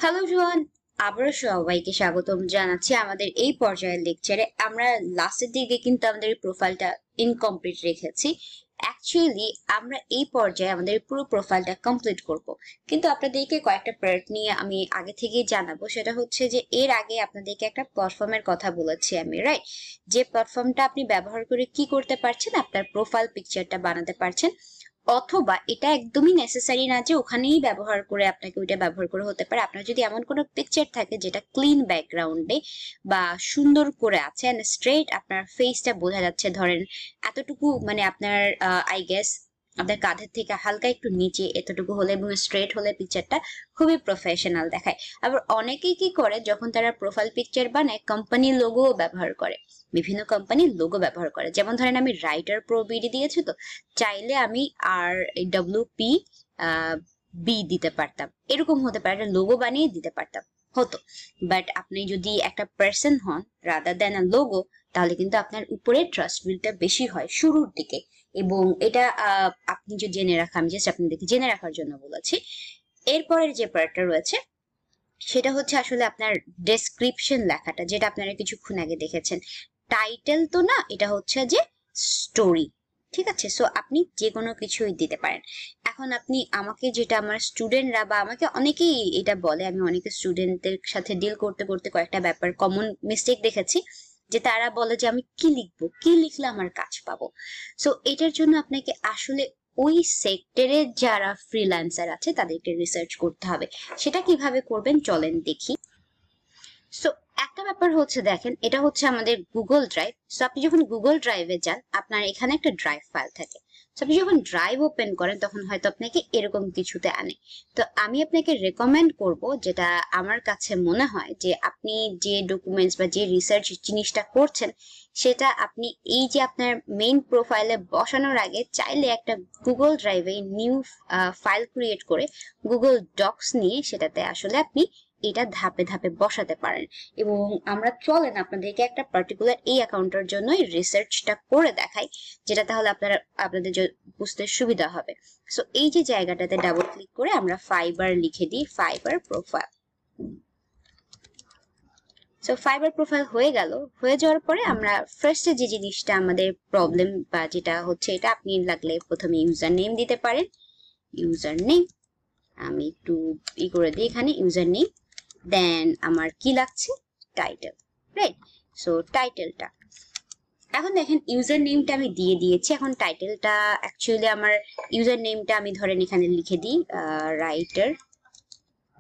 Hello everyone, আবারও সবাইকে স্বাগতম জানাচ্ছি আমাদের এই পর্যায়ের লেকচারে। আমরা লাস্টের দিকে কিন্তু আমাদের প্রোফাইলটা ইনকমপ্লিট রেখেছি। অ্যাকচুয়ালি আমরা এই পর্যায়ে আমাদের পুরো প্রোফাইলটা কমপ্লিট করব, কিন্তু আপনাদেরকে কয়েকটা পার্ট নিয়ে আমি আগে থেকেই জানাবো। সেটা হচ্ছে যে এর আগে আপনাদেরকে একটা প্ল্যাটফর্মের কথা বলেছি আমি, রাইট? যে প্ল্যাটফর্মটা আপনি ব্যবহার করে কি করতে পারছেন, আপনার প্রোফাইল পিকচারটা বানাতে পারছেন, অথবা এটা একদমই নেসেসারি না যে ওখানেই ব্যবহার করে আপনাকে ওইটা ব্যবহার করে হতে পারে। আপনার যদি এমন কোনো পিকচার থাকে যেটা ক্লিন ব্যাকগ্রাউন্ডে বা সুন্দর করে আছে এন্ড স্ট্রেট আপনার ফেসটা বোঝা যাচ্ছে, ধরেন এতটুকু, মানে আপনার আই গেস আপনার কাঁধের থেকে হালকা একটু নিচে এতটুকু হলে এবং স্ট্রেট হলে পিকচারটা খুবই প্রফেশনাল দেখায়। আবার অনেকেই কি করে, যখন তারা প্রোফাইল পিকচার বানায় কোম্পানির লোগোও ব্যবহার করে, বিভিন্ন কোম্পানির লোগো ব্যবহার করে। যেমন ধরেন আমি রাইটার প্রো বিডি দিয়েছি, তো চাইলে আমি RWP বি দিতে পারতাম, এরকম হতে পারে, লোগো বানিয়ে দিতে পারতাম, হতো। বাট আপনি যদি একটা পার্সন হন রাদার দ্যান আ লোগো, তাহলে কিন্তু আপনার উপরে ট্রাস্ট বিলটা বেশি হয় শুরুর দিকে। এবং এটা আপনি যে জেনে রাখা, আমি জাস্ট আপনাদেরকে জেনে রাখার জন্য বলেছি। এরপরের যে পার্টটা রয়েছে সেটা হচ্ছে আসলে আপনার ডেসক্রিপশন লেখাটা, যেটা আপনারা কিছুক্ষণ আগে দেখেছেন। টাইটেল তো না, এটা হচ্ছে যে স্টোরি, ঠিক আছে? সো আপনি যে কোনো কিছুই দিতে পারেন। এখন আপনি আমাকে, যেটা আমার স্টুডেন্টরা বা আমাকে অনেকেই এটা বলে, আমি অনেকে স্টুডেন্টদের সাথে ডিল করতে করতে কয়েকটা ব্যাপার, কমন মিস্টেক দেখেছি, যে তারা বলে যে আমি কি লিখবো, কি লিখলে আমার কাজ পাবো। সো এটার জন্য আপনাকে আসলে ওই সেক্টরে যারা ফ্রিল্যান্সার আছে তাদেরকে রিসার্চ করতে হবে। সেটা কিভাবে করবেন চলেন দেখি। সো একটা ব্যাপার হচ্ছে, দেখেন, এটা হচ্ছে আমাদের গুগল ড্রাইভ। সো আপনি যখন গুগল ড্রাইভে যান, আপনার এখানে একটা ড্রাইভ ফাইল থাকে। সো আপনি যখন ড্রাইভ ওপেন করেন তখন হয়তো আপনাকে এরকম কিছুতে আনে। তো আমি আপনাকে রেকমেন্ড করব, যেটা আমার কাছে মনে হয়, যে আপনি যে ডকুমেন্টস বা যে রিসার্চ জিনিসটা করছেন সেটা আপনি এই যে আপনার মেইন প্রোফাইলে বসানোর আগে চাইলে একটা গুগল ড্রাইভে নিউ ফাইল ক্রিয়েট করে গুগল ডক্স নিয়ে সেটাতে আসলে আপনি এটা ধাপে ধাপে বসাতে পারেন। এবং আমরা চলেন আপনাদেরকে একটা পার্টিকুলার এই অ্যাকাউন্টের জন্যই রিসার্চটা করে দেখাই, যেটা তাহলে আপনাদের বুঝতে সুবিধা হবে। সো এই যে জায়গাটাতে ডাবল ক্লিক করে আমরা ফাইবার লিখে দিই, fibre profile. So fibre profile হয়ে গেল। হয়ে যাওয়ার পরে আমরা ফার্স্টে যে জিনিসটা আমাদের প্রবলেম বা যেটা হচ্ছে, এটা আপনি লাগলে প্রথমে ইউজার নেম দিতে পারেন। ইউজার নেম আমি একটু করে দিই, এখানে ইউজার নেম। দেন আমার কি লাগছে, টাইটেল, রাইট? সো টাইটেলটা, এখন দেখেন ইউজার নেমটা আমি দিয়ে দিয়েছি। এখন টাইটেলটা অ্যাকচুয়ালি আমার ইউজার নেমটা আমি ধরেন এখানে লিখে দিই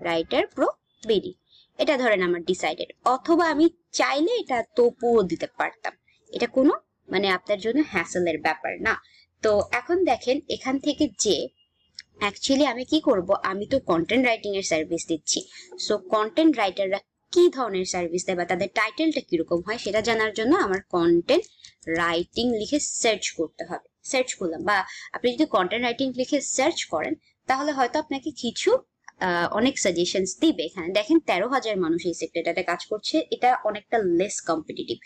রাইটার প্রো বিডি, এটা ধরেন আমার ডিসাইডেড। অথবা আমি চাইলে এটা তপুও দিতে পারতাম, এটা কোনো মানে আপনার জন্য হ্যাসেলের ব্যাপার না। তো এখন দেখেন এখান থেকে যে অ্যাকচুয়ালি আমি কি করব, আমি তো কন্টেন্ট রাইটিং এর সার্ভিস দিচ্ছি। সো কন্টেন্ট রাইটাররা কি ধরনের সার্ভিস দেয় বা তাদের টাইটেলটা কিরকম হয় সেটা জানার জন্য আমার কন্টেন্ট রাইটিং লিখে সার্চ করতে হবে। সার্চ করলাম, বা আপনি যদি কন্টেন্ট রাইটিং লিখে সার্চ করেন তাহলে হয়তো আপনাকে কিছু অনেক সাজেশনস দিবে। এখানে দেখেন 13,000 মানুষ এই সেক্টরটাতে কাজ করছে, এটা অনেকটা লেস কম্পিটিটিভ।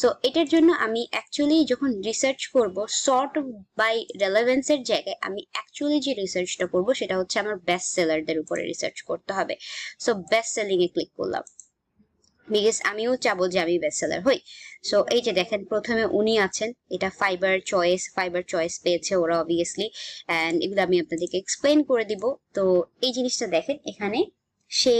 সো এটার জন্য আমি অ্যাকচুয়ালি যখন রিসার্চ করব সর্ট বাই রেলেভেন্সের জায়গায়, আমি অ্যাকচুয়ালি যে রিসার্চটা করব সেটা হচ্ছে আমার বেস্ট সেলারদের উপরে রিসার্চ করতে হবে। সো বেস্ট সেলিং এ ক্লিক করলাম, বিকজ আমিও চাবো যে আমি বেস্ট সেলার হই। সো এই যে দেখেন প্রথমে উনি আছেন, এটা ফাইবার চয়েস পেয়েছে ওরা অবভিয়াসলি, অ্যান্ড এগুলো আমি আপনাদেরকে এক্সপ্লেন করে দিব। তো এই জিনিসটা দেখেন, এখানে সে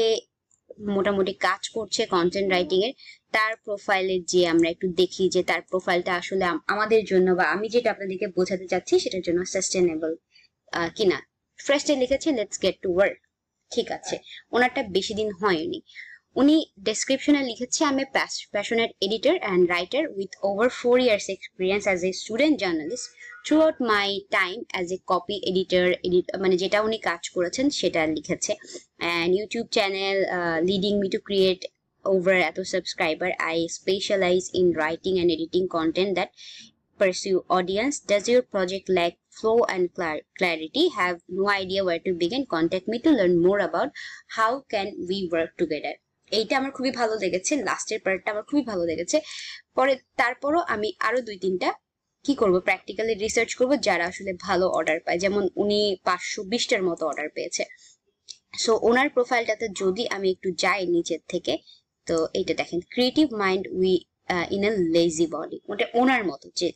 মোটামুটি কাজ করছে কন্টেন্ট রাইটিং এর। তার প্রোফাইলে যে আমরা একটু দেখি যে তার প্রোফাইলটা আসলে আমাদের জন্য, বা আমি যেটা আপনাদেরকে বোঝাতে চাচ্ছি সেটার জন্য সাস্টেনেবল কিনা। ফার্স্টে লিখেছে লেটস গেট টু ওয়ার্ক, ঠিক আছে, ওনারটা বেশি দিন হয়নি। উনি ডেসক্রিপশনে লিখেছে আমি passionate editor and writer with over 4 years experience as a student journalist through out my time as a copy editor, মানে যেটা উনি কাজ করেছেন সেটা লিখেছে। And YouTube channel leading me to create over এত subscriber. I specialize in writing and editing content that pursue audience. Does your project lack flow and clarity? Have no idea where to begin? Contact me to learn more about how can we work together. এইটা আমার খুবই ভালো লেগেছে, লাস্টের পার্টটা আমার খুবই ভালো লেগেছে। পরে তারপরও আমি আরো 2-3টা কি করব, প্র্যাকটিক্যালি রিসার্চ করব যারা আসলে ভালো অর্ডার পায়। যেমন উনি 520টার মতো অর্ডার পেয়েছে। সো ওনার প্রোফাইলটাতে যদি আমি একটু যাই নিচের থেকে, তো এইটা দেখেন, creative mind we in a lazy body, ওটা ওনার মতো যে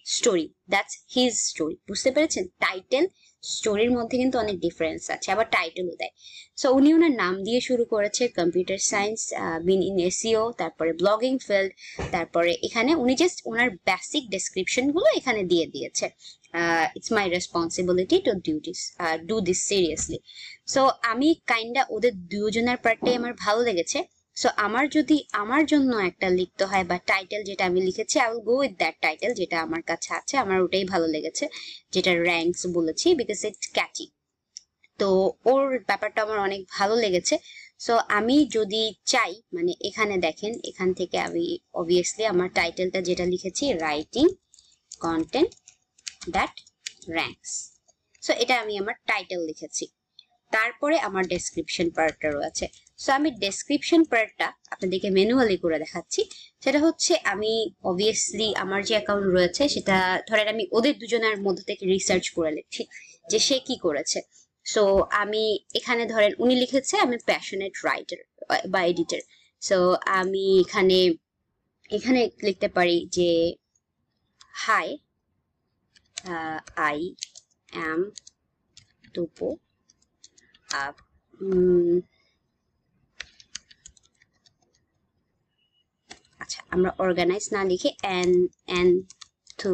স্টোরি, দ্যাটস হিজ স্টোরি। বুঝতে পেরেছেন? টাইটেল স্টোরির মধ্যে কিন্তু অনেক ডিফারেন্স আছে, আবার টাইটেলও দেয়। সো উনি ওনার নাম দিয়ে শুরু করেছে, computer science, been in SEO, তারপরে ব্লগিং ফিল্ড, তারপরে এখানে উনি জাস্ট ওনার বেসিক ডেসক্রিপশন গুলো এখানে দিয়ে দিয়েছে। It's my responsibility to do this seriously. So আমি কাইন্ডা ওদের দুজনের পার্টটাই আমার ভালো লেগেছে। সো আমার যদি আমার জন্য একটা লিখতে হয় বা টাইটেল যেটা আমি লিখেছি, I will go with that title যেটা আমার কাছে আছে, আমার ওটাই ভালো লেগেছে, যেটা র্যাঙ্কস বলেছি, বিকজ ইটস ক্যাচি। তো ওর ব্যাপারটা আমার অনেক ভালো লেগেছে। সো আমি যদি চাই, মানে এখানে দেখেন, এখান থেকে আমি অবভিয়াসলি আমার টাইটেলটা যেটা লিখেছি, writing content that ranks. So এটা আমি আমার টাইটেল লিখেছি। তারপরে আমার ডেসক্রিপশন পার্টটা রয়েছে। সো আমি ডেসক্রিপশন পার্টটা আপনাদেরকে ম্যানুয়ালি করে দেখাচ্ছি। সেটা হচ্ছে, আমি অবভিয়াসলি আমার যে অ্যাকাউন্ট রয়েছে সেটা ধরেন আমি ওদের দুজনের মধ্যে থেকে রিসার্চ করে লিখছি যে সে কি করেছে। সো আমি এখানে ধরেন উনি লিখেছে আমি প্যাশনেট রাইটার বা এডিটর। সো আমি এখানে এখানে লিখতে পারি যে হাই, আই অ্যাম টুপো। আচ্ছা, আমরা অর্গানাইজ না লিখে এন টু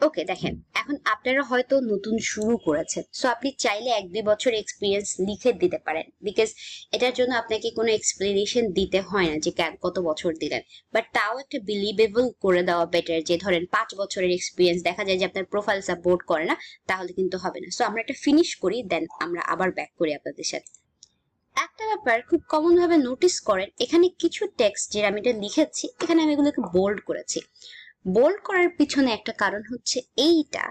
ওকে। দেখেন, এখন আপনারা হয়তো নতুন শুরু করেছেন, সো আপনি চাইলে 1-2 বছর এক্সপিরিয়েন্স লিখে দিতে পারেন, বিকজ এটার জন্য আপনাকে কোনো এক্সপ্লেনেশন দিতে হয় না যে কত বছর দিলেন। বাট তাও একটা বিলিভেবল করে দেওয়া বেটার, যে ধরেন 5 বছরের এক্সপিরিয়েন্স, দেখা যায় যে আপনার প্রোফাইল সাপোর্ট করে না, তাহলে কিন্তু হবে না। সো আমরা একটা ফিনিশ করি, দেন আমরা আবার ব্যাক করি আপনাদের সাথে। একটা ব্যাপার খুব কমন ভাবে নোটিস করেন, এখানে কিছু টেক্সট যেটা আমি এটা লিখেছি, এখানে আমি এগুলোকে বোল্ড করেছি। বোল্ড করার পিছনে একটা কারণ হচ্ছে এইটা,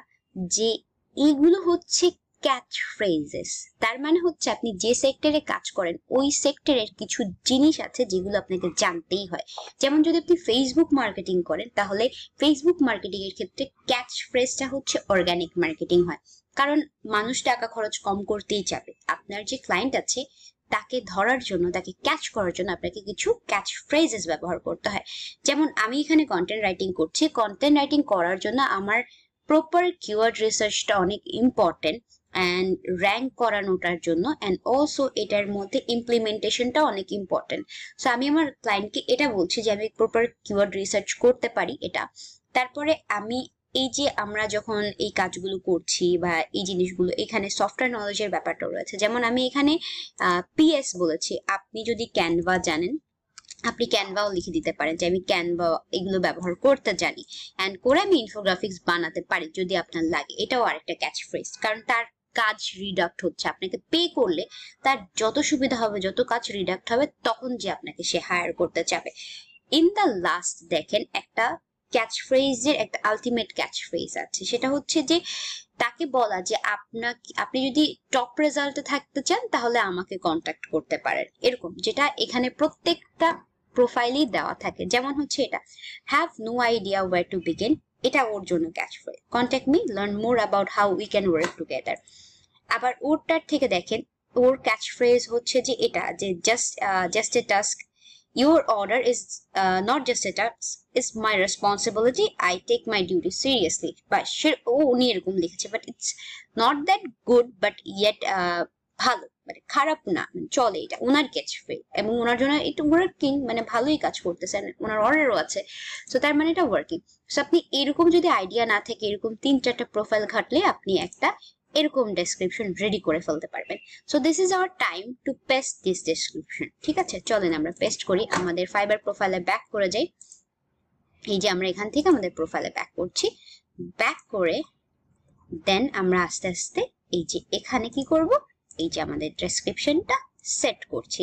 যে এইগুলো হচ্ছে ক্যাচ ফ্রেজেস। তার মানে হচ্ছে আপনি যে সেক্টরে কাজ করেন ওই সেক্টরের কিছু জিনিস আছে যেগুলো আপনাকে জানতেই হয়। যেমন যদি আপনি ফেসবুক মার্কেটিং করেন, তাহলে ফেসবুক মার্কেটিং এর ক্ষেত্রে ক্যাচ ফ্রেজটা হচ্ছে অর্গানিক মার্কেটিং হয়, কারণ মানুষ টাকা খরচ কম করতেই চাবে। আপনার যে ক্লায়েন্ট আছে তাকে ধরার জন্য, তাকে ক্যাচ করার জন্য আপনাকে কিছু ক্যাচ ফ্রেজেস ব্যবহার করতে হয়। যেমন আমি এখানে কন্টেন্ট রাইটিং করছি, কন্টেন্ট রাইটিং করার জন্য আমার প্রপার কিওয়ার্ড রিসার্চটা অনেক ইম্পর্টেন্ট, অ্যান্ড র্যাঙ্ক করানোটার জন্য, অ্যান্ড অলসো এটার মধ্যে ইমপ্লিমেন্টেশনটা অনেক ইম্পর্টেন্ট। সো আমি আমার ক্লায়েন্টকে এটা বলছি যে আমি প্রপার কিওয়ার্ড রিসার্চ করতে পারি এটা। তারপরে আমি এই যে আমরা যখন এই কাজগুলো করছি বা এই জিনিসগুলো, এখানে সফটওয়্যার নলেজের ব্যাপারটা রয়েছে। যেমন আমি এখানে পিএস বলেছি, আপনি যদি ক্যানভা জানেন আপনি ক্যানভাও লিখে দিতে পারেন যে আমি ক্যানভা এগুলো ব্যবহার করতে জানি, অ্যান্ড করে আমি ইনফোগ্রাফিক্স বানাতে পারি যদি আপনার লাগে। এটাও আরেকটা ক্যাচ ফ্রেজ, কারণ তার কাজ রিডাক্ট হচ্ছে, আপনাকে পে করলে তার যত সুবিধা হবে, যত কাজ রিডাক্ট হবে, তখন যে আপনাকে সে হায়ার করতে চাবে। ইন দ্য লাস্ট দেখেন, একটা ক্যাচ ফ্রেজের একটা আলটিমেট ক্যাচ ফ্রেজ আছে, সেটা হচ্ছে যে তাকে বলা যে আপনি যদি টপ রেজাল্টে থাকতে চান তাহলে আমাকে কন্ট্যাক্ট করতে পারেন, এরকম, যেটা এখানে প্রত্যেকটা প্রোফাইলেই দেওয়া থাকে। যেমন হচ্ছে এটা, have no idea where to begin, এটা ওর জন্য catch phrase. Contact me, learn more about how we can work together. আবার ওরটার থেকে দেখেন, ওর ক্যাচ ফ্রেজ হচ্ছে যে এটা, যে just a task, your order is not just a task, it's my responsibility, I take my duty seriously। বা সে উনি এরকম লিখেছে, but it's not that good, but yet ভালো, মানে খারাপ না, মানে চলে। এটা ওনার ক্যাচ ফ্রেজ, এবং ওনার জন্য একটু ওয়ার্কিং, মানে ভালোই কাজ করতেছেন, ওনার অর্ডারও আছে। সো তার মানে এটা ওয়ার্কিং। সো আপনি এরকম যদি আইডিয়া না থেকে এরকম 3-4টা প্রোফাইল ঘাটলে আপনি একটা এরকম ডেসক্রিপশন রেডি করে ফেলতে পারবেন। So this is our time to paste this description. ঠিক আছে, চলেন আমরা পেস্ট করি, আমাদের ফাইবার প্রোফাইলে ব্যাক করে যাই। এই যে আমরা এখান থেকে আমাদের প্রোফাইলে ব্যাক করছি, ব্যাক করে দেন আমরা আস্তে আস্তে এই যে এখানে কি করব, এই যে আমাদের ডেসক্রিপশনটা সেট করছি।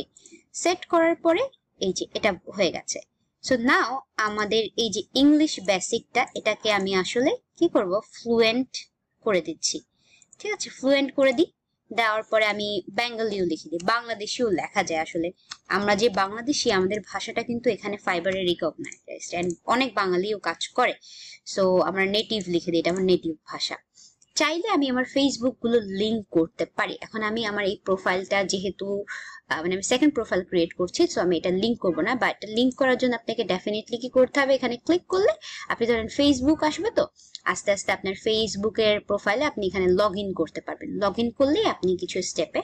সেট করার পরে এই যে এটা হয়ে গেছে। সো নাও আমাদের এই যে ইংলিশ বেসিকটা, এটাকে আমি আসলে কি করব, ফ্লুয়েন্ট করে দিচ্ছি। ঠিক আছে, ফ্লুয়েন্ট করে দিই। দেওয়ার পরে আমি বেঙ্গলিও লিখে দিই, বাংলাদেশিও লেখা যায় আসলে। আমরা যে বাংলাদেশি, আমাদের ভাষাটা কিন্তু এখানে ফাইবারে রিকগনাইজড, এন্ড অনেক বাঙালিও কাজ করে। সো আমরা নেটিভ লিখে দিই, এটা আমার নেটিভ ভাষা। চাইলে আমি আমার ফেসবুক গুলো লিংক করতে পারি। এখন আমি আমার এই প্রোফাইলটা যেহেতু মানে আমি সেকেন্ড প্রোফাইল ক্রিয়েট করছি, সো আমি এটা লিংক করবো না। বাট লিংক করার জন্য আপনাকে ডেফিনেটলি কি করতে হবে, এখানে ক্লিক করলে আপনি ধরেন ফেসবুক আসবে, তো আস্তে আস্তে আপনার ফেসবুকের প্রোফাইলে আপনি এখানে লগ ইন করতে পারবেন। লগ ইন করলে আপনি কিছু স্টেপে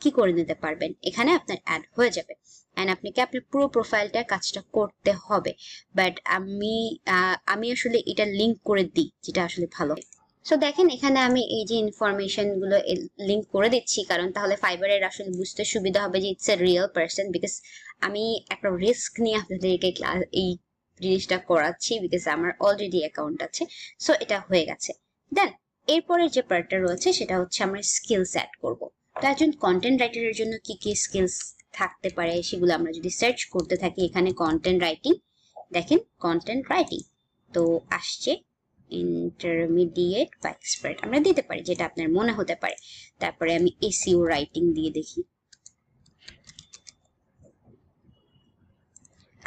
কি করে নিতে পারবেন, এখানে আপনার অ্যাড হয়ে যাবে। এন্ড আপনাকে আপনার পুরো প্রোফাইলটার কাজটা করতে হবে। বাট আমি আসলে এটা লিংক করে দিই, যেটা আসলে ভালো। সো দেখেন এখানে আমি এই যে ইনফরমেশন গুলো লিংক করে দিচ্ছি, কারণ তাহলে ফাইবারের আসলে বুঝতে সুবিধা হবে যে it's a real person. Because আমি একটা রিস্ক নিয়ে আপনাদেরকে এই জিনিসটা করাচ্ছি, বিকজ আমার অলরেডি অ্যাকাউন্ট আছে। সো এটা হয়ে গেছে। দেন এরপরে যে পার্টটা রয়েছে সেটা হচ্ছে আমরা স্কিলস অ্যাড করব। তো একজন কন্টেন্ট রাইটারের জন্য কি কি স্কিলস থাকতে পারে সেগুলো আমরা যদি সার্চ করতে থাকি, এখানে কন্টেন্ট রাইটিং, দেখেন কন্টেন্ট রাইটিং তো আসছে, ইন্টারমিডিয়েট বা এক্সপার্ট আমরা দিতে পারি, যেটা আপনার মনে হতে পারে। তারপরে আমি এসইও রাইটিং দিয়ে দেখি,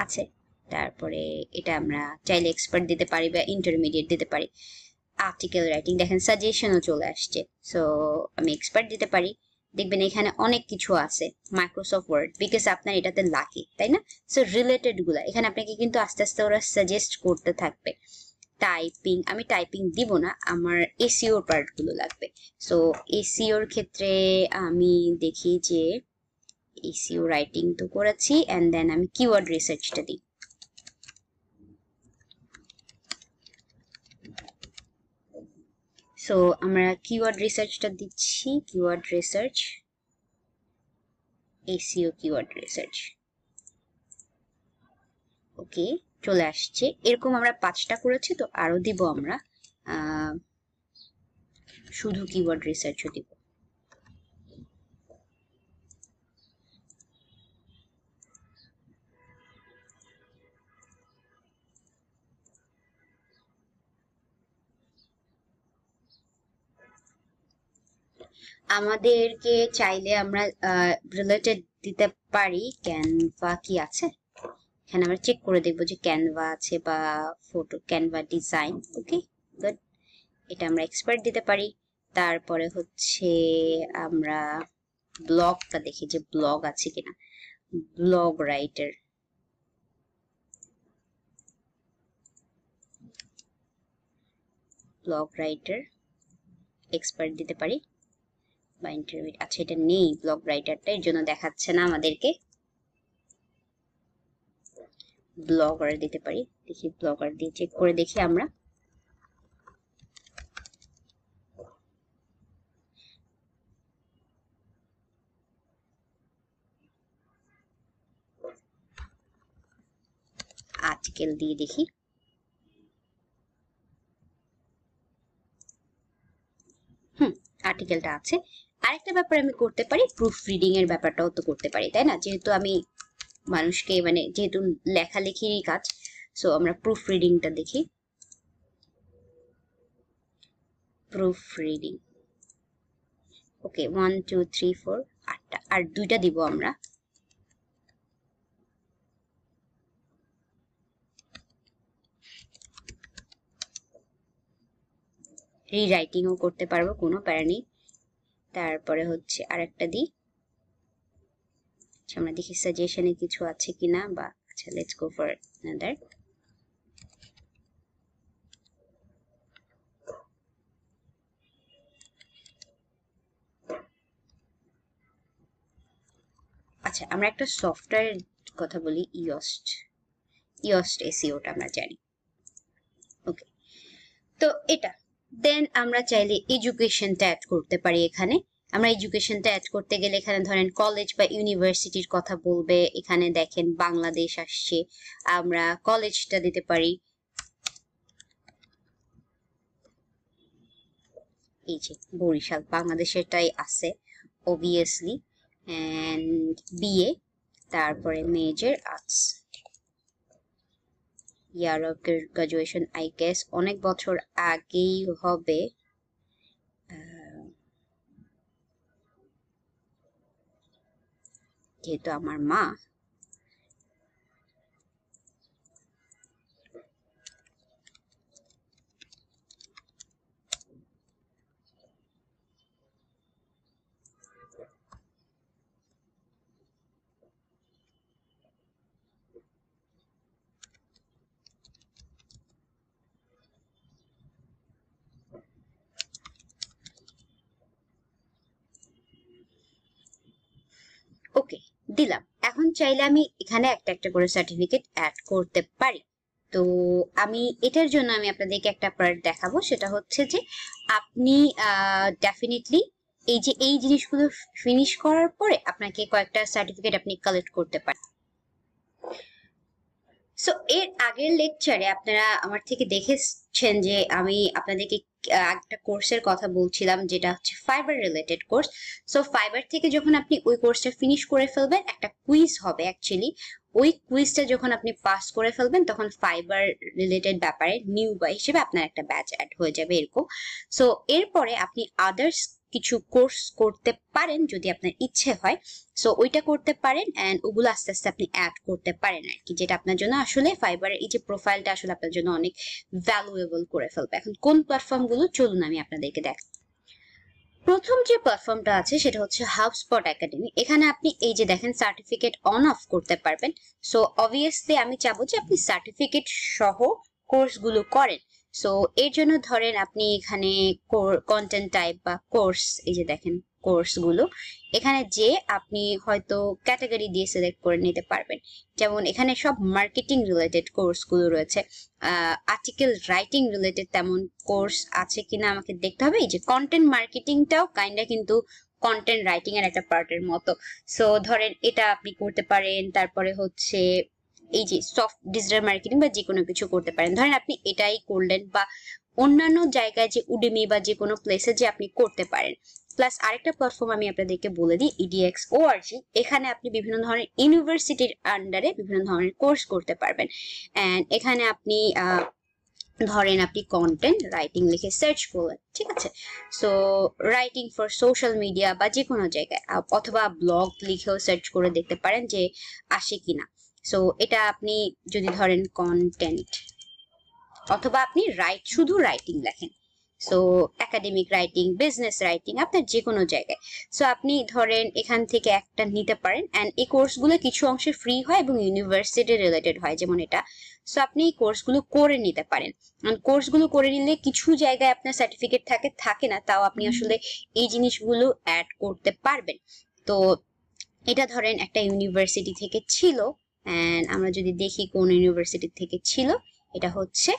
আছে। তারপরে এটা আমরা চাইলে এক্সপার্ট দিতে পারি বা ইন্টারমিডিয়েট দিতে পারি। আর্টিকেল রাইটিং, দেখেন সাজেশনও চলে আসছে। সো আমি এক্সপার্ট দিতে পারি। দেখবেন এখানে অনেক কিছু আছে, মাইক্রোসফট ওয়ার্ড, বিকজ আপনার এটাতে লাগে, তাই না? সো রিলেটেড গুলা এখানে আপনাকে কিন্তু আস্তে আস্তে ওরা সাজেস্ট করতে থাকবে। টাইপিং, আমি টাইপিং দিব না, আমার এসইও পার্ট গুলো লাগবে। সো এসইওর ক্ষেত্রে আমি দেখি যে এসইও রাইটিং তো করেছি, এন্ড দেন আমি কিওয়ার্ড রিসার্চটা দিই। সো আমরা কিওয়ার্ড রিসার্চটা দিচ্ছি, keyword research, SEO keyword research. Okay, চলে আসছে। এরকম আমরা 5টা করেছি, তো আরো দিব আমরা, শুধু কিওয়ার্ড রিসার্চও দিব। আমাদেরকে চাইলে আমরা রিলেটেড দিতে পারি। ক্যানভা কি আছে এখানে, আমরা চেক করে দেখবো যে ক্যানভা আছে বা photo Canva design. Okay good, এটা আমরা এক্সপার্ট দিতে পারি। তারপরে হচ্ছে আমরা ব্লগটা দেখি যে ব্লগ আছে কিনা, blog writer, blog writer expert দিতে পারি বা ইন্টারমিডিয়েট। আচ্ছা এটা নেই ব্লগ রাইটারটা, এর জন্য দেখাচ্ছে না আমাদেরকে। ব্লগার দিতে পারি, দেখি ব্লগার দিয়ে চেক করে দেখি আমরা। আর্টিকেল দিয়ে দেখি, আর্টিকেলটা আছে। আরেকটা ব্যাপার আমি করতে পারি, প্রুফ রিডিং এর ব্যাপারটাও তো করতে পারি, তাই না? যেহেতু আমি মানুষকে মানে যেহেতু লেখালেখিরই কাজ, সো আমরা প্রুফ রিডিংটা দেখি। প্রুফ রিডিং, ওকে 1 2 3 4 8টা, আর 2টা দিব আমরা। রিরাইটিংও করতে পারবো, কোনো প্যারা নেই। তারপরে হচ্ছে আরেকটা দিই, আমরা দেখি সাজেশনে কিছু আছে কিনা, বা আচ্ছা লেটস গো ফর অ্যানাদার। আচ্ছা আমরা একটা সফটওয়্যার কথা বলি, ইয়স্ট এসইওটা আমরা জানি। ওকে, তো এটা দেন আমরা চাইলে এডুকেশনটা অ্যাড করতে পারি এখানে। আমরা এডুকেশনটা অ্যাড করতে গেলে এখানে ধরেন কলেজ বা ইউনিভার্সিটির কথা বলবে, এখানে দেখেন বাংলাদেশ আসছে, আমরা কলেজটা দিতে পারি। এই যে বরিশাল, বাংলাদেশেরটাই আছে অবভিয়াসলি, এন্ড বিএ, তারপরে major arts. Year of graduation I guess অনেক বছর আগেই হবে, যেহেতু আমার মা। ওকে, দিলাম। এখন চাইলে আমি এখানে একটা একটা করে সার্টিফিকেট অ্যাড করতে পারি। তো আমি এটার জন্য আমি আপনাদেরকে একটা পার্ট দেখাবো, সেটা হচ্ছে যে আপনি ডেফিনেটলি এই জিনিসগুলো ফিনিশ করার পরে আপনাকে কয়েকটা সার্টিফিকেট আপনি কালেক্ট করতে পারেন। সো এর আগের লেকচারে আপনারা আমার থেকে দেখেছেন যে আমি আপনাদেরকে একটা কোর্সের কথা বলছিলাম, যেটা হচ্ছে fibre related course. So fibre থেকে যখন আপনি ওই কোর্সটা ফিনিশ করে ফেলবেন, একটা কুইজ হবে অ্যাকচুয়ালি। ওই কুইজটা যখন আপনি পাস করে ফেলবেন, তখন ফাইবার রিলেটেড ব্যাপারে নিউ বয় হিসেবে আপনার একটা ব্যাচ অ্যাড হয়ে যাবে এরকম। সো এরপরে আপনি আদার্স কিছু কোর্স করতে পারেন যদি আপনার ইচ্ছে হয়। সো ওইটা করতে পারেন, এন্ড ওগুলো আস্তে আস্তে আপনি অ্যাড করতে পারেন আর কি, যেটা আপনার জন্য আসলে ফাইবারের এই যে প্রোফাইলটা আসলে আপনার জন্য অনেক ভ্যালুয়েবল করে ফেলবে। এখন কোন প্ল্যাটফর্ম গুলো, চলুন আমি আপনাদেরকে দেখাই। প্রথম যে প্ল্যাটফর্মটা আছে সেটা হচ্ছে হাবস্পট একাডেমি। এখানে আপনি এই যে দেখেন সার্টিফিকেট অন অফ করতে পারবেন। সো অবভিয়াসলি আমি চাবো যে আপনি সার্টিফিকেট সহ কোর্সগুলো করেন। সো এর জন্য ধরেন আপনি এখানে কন্টেন্ট টাইপ বা কোর্স, এই যে দেখেন কোর্সগুলো, এখানে যে আপনি হয়তো ক্যাটাগরি দিয়ে সিলেক্ট করে নিতে পারবেন। যেমন এখানে সব মার্কেটিং রিলেটেড কোর্সগুলো রয়েছে। আর্টিকেল রাইটিং রিলেটেড তেমন কোর্স আছে কিনা আমাকে দেখতে হবে। এই যে কন্টেন্ট মার্কেটিংটাও কাইন্ডা কিন্তু কন্টেন্ট রাইটিং এর একটা পার্টের মতো। সো ধরেন এটা আপনি করতে পারেন। তারপরে হচ্ছে এই যে সফট ডিজিটাল মার্কেটিং বা যে কোনো কিছু করতে পারেন। ধরেন আপনি এটাই করলেন, বা অন্যান্য জায়গায় যে উডেমি বা যে কোনো প্লেসে যে আপনি করতে পারেন। প্লাস আরেকটা প্ল্যাটফর্ম আমি আপনাদেরকে বলে দিই, edx.org। এখানে আপনি বিভিন্ন ধরনের ইউনিভার্সিটির আন্ডারে বিভিন্ন ধরনের কোর্স করতে পারবেন। এন্ড এখানে আপনি ধরেন আপনি কন্টেন্ট রাইটিং লিখে সার্চ করলেন, ঠিক আছে। So writing for social media বা যে কোনো জায়গায়, অথবা ব্লগ লিখেও সার্চ করে দেখতে পারেন যে আসে কিনা। সো এটা আপনি যদি ধরেন কন্টেন্ট, অথবা আপনি শুধু রাইটিং লেখেন, so academic writing, business writing, আপনার যে কোনো জায়গায়। সো আপনি ধরেন এখান থেকে একটা নিতে পারেন। অ্যান্ড এই কোর্সগুলো কিছু অংশে ফ্রি হয় এবং ইউনিভার্সিটি রিলেটেড হয়, যেমন এটা। সো আপনি এই কোর্সগুলো করে নিতে পারেন। কোর্সগুলো করে নিলে কিছু জায়গায় আপনার সার্টিফিকেট থাকে না, তাও আপনি আসলে এই জিনিসগুলো অ্যাড করতে পারবেন। তো এটা ধরেন একটা ইউনিভার্সিটি থেকে ছিল, অ্যান্ড আমরা যদি দেখি কোন ইউনিভার্সিটি থেকে ছিল, এটা হচ্ছে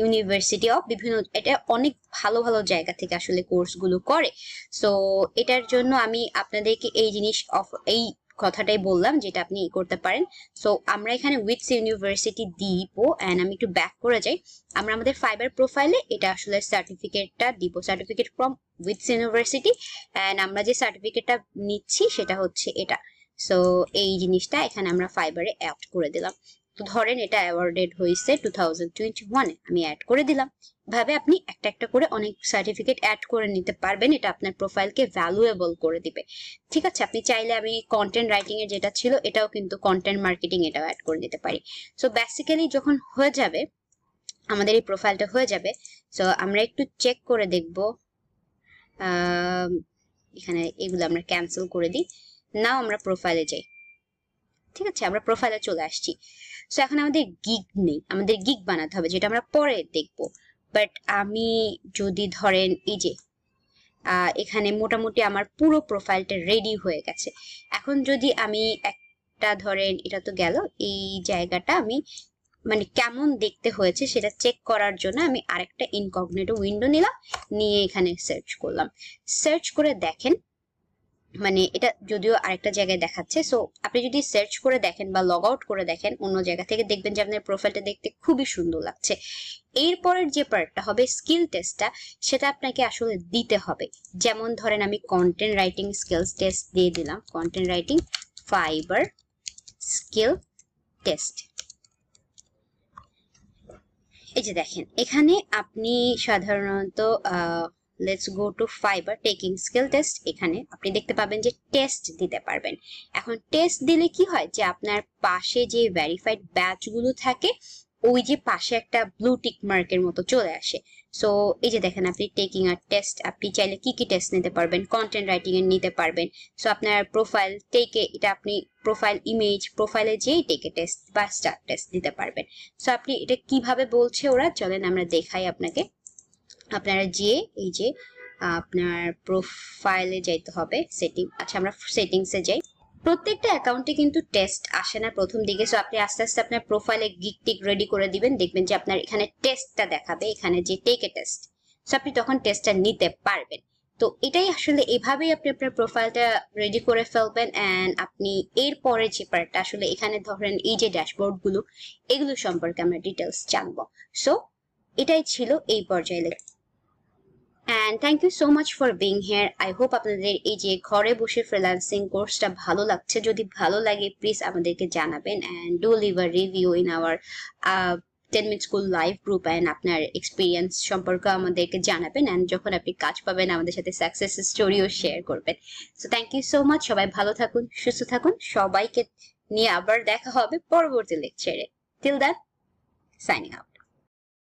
ইউনিভার্সিটি অফ বিভিন্ন, এটা অনেক ভালো ভালো জায়গা থেকে আসলে কোর্সগুলো করে। সো এটার জন্য আমি আপনাদেরকে এই কথাটাই বললাম, যেটা আপনি করতে পারেন। সো আমরা এখানে উইথস ইউনিভার্সিটি দিব, অ্যান্ড আমি একটু ব্যাক করে যাই। আমরা আমাদের ফাইবার প্রোফাইলে এটা আসলে সার্টিফিকেটটা দিব, সার্টিফিকেট ফ্রম উইথস ইউনিভার্সিটি। অ্যান্ড আমরা যে সার্টিফিকেটটা নিচ্ছি সেটা হচ্ছে এটা। সো এই জিনিসটা এখানে আমরা ফাইবারে অ্যাড করে দিলাম। তো ধরেন এটা অ্যাওয়ার্ডেড হয়েছে 2021-এ, আমি অ্যাড করে দিলাম। ভাবে আপনি একটা একটা করে অনেক সার্টিফিকেট অ্যাড করে নিতে পারবেন, এটা আপনার প্রোফাইলকে ভ্যালুয়েবল করে দিবে। ঠিক আছে, আপনি চাইলে আমি কন্টেন্ট রাইটিং এর যেটা ছিল এটাও কিন্তু কন্টেন্ট মার্কেটিং এটাও অ্যাড করে দিতে পারি। সো বেসিক্যালি যখন হয়ে যাবে, আমাদের এই প্রোফাইলটা হয়ে যাবে। সো আমরা একটু চেক করে দেখব, এখানে এগুলো আমরা ক্যান্সেল করে দিই। নাও আমরা প্রোফাইলে যাই। ঠিক আছে, আমরা প্রোফাইলে চলে আসছি। সো এখন আমাদের গিগ নেই, আমাদের গিগ বানাতে হবে, যেটা আমরা পরে দেখব। বাট আমি যদি ধরেন এই যে এখানে মোটামুটি আমার পুরো প্রোফাইলটা রেডি হয়ে গেছে। এখন যদি আমি একটা ধরেন, এটা তো গেল, এই জায়গাটা আমি মানে কেমন দেখতে হয়েছে সেটা চেক করার জন্য আমি আরেকটা ইনকগনিটো উইন্ডো নিলাম, নিয়ে এখানে সার্চ করলাম। সার্চ করে দেখেন, মানে এটা যদিও আরেকটা জায়গায় দেখাচ্ছে। সো আপনি যদি সার্চ করে দেখেন বা লগ আউট করে দেখেন অন্য জায়গা থেকে, দেখবেন যে আপনার প্রোফাইলটা দেখতে খুবই সুন্দর লাগছে। এরপরের যে পার্টটা হবে স্কিল টেস্টটা, সেটা আপনাকে আসলে দিতে হবে। যেমন ধরেন আমি কন্টেন্ট রাইটিং স্কিলস টেস্ট দিয়ে দিলাম, content writing fibre skill test. এই যে দেখেন এখানে আপনি সাধারণত let's go to fibre taking skill test, এখানে আপনি দেখতে পাবেন যে টেস্ট দিতে পারবেন। এখন টেস্ট দিলে কি হয় যে আপনার পাশে যে ভেরিফাইড ব্যাচগুলো থাকে ওই যে পাশে একটা ব্লু টিক মার্কের মতো চলে আসে। সো এই যে দেখেন আপনি টেকিং আর টেস্ট, আপনি চাইলে কি কি টেস্ট নিতে পারবেন, কন্টেন্ট রাইটিং এর নিতে পারবেন। সো আপনার প্রোফাইল টেকে, এটা আপনি প্রোফাইল ইমেজ, প্রোফাইলে যেই টেকে টেস্ট বা স্টার টেস্ট দিতে পারবেন। সো আপনি এটা কিভাবে বলছে ওরা, চলেন আমরা দেখাই আপনাকে। আপনারা যে এই যে আপনার প্রোফাইলে যাইতে হবে, সেটিং, আচ্ছা আমরা সেটিংসে যাই। প্রত্যেকটা অ্যাকাউন্টে কিন্তু টেস্ট আসে না প্রথম দিকে। সো আপনি আস্তে আস্তে আপনার প্রোফাইলে গিক টিক রেডি করে দিবেন, দেখবেন যে আপনার এখানে টেস্টটা দেখাবে, এখানে যে টেক এ টেস্ট। সো আপনি তখন টেস্টটা নিতে পারবেন। তো এটাই আসলে, এভাবেই আপনি আপনার প্রোফাইলটা রেডি করে ফেলবেন। অ্যান্ড আপনি এরপরে যে পার্টটা আসলে, এখানে ধরেন এই যে ড্যাশবোর্ড গুলো, এগুলো সম্পর্কে আমরা ডিটেলস জানবো। সো এটাই ছিল এই পর্যায়ে। And thank you so much for being here. I hope আপনাদের এই যে ঘরে বসে ফ্রিল্যান্সিং কোর্সটা ভালো লাগছে। যদি ভালো লাগে প্লিজ আমাদেরকে জানাবেন, and do leave a review in our 10 minute school live group, and আপনার এক্সপিরিয়েন্স সম্পর্কে আমাদেরকে জানাবেন। and যখন আপনি কাজ পাবেন আমাদের সাথে সাকসেস স্টোরিও শেয়ার করবেন। So thank you so much, সবাই ভালো থাকুন, সুস্থ থাকুন, সবাইকে নিয়ে আবার দেখা হবে পরবর্তী লেকচারে। Till that, signing out.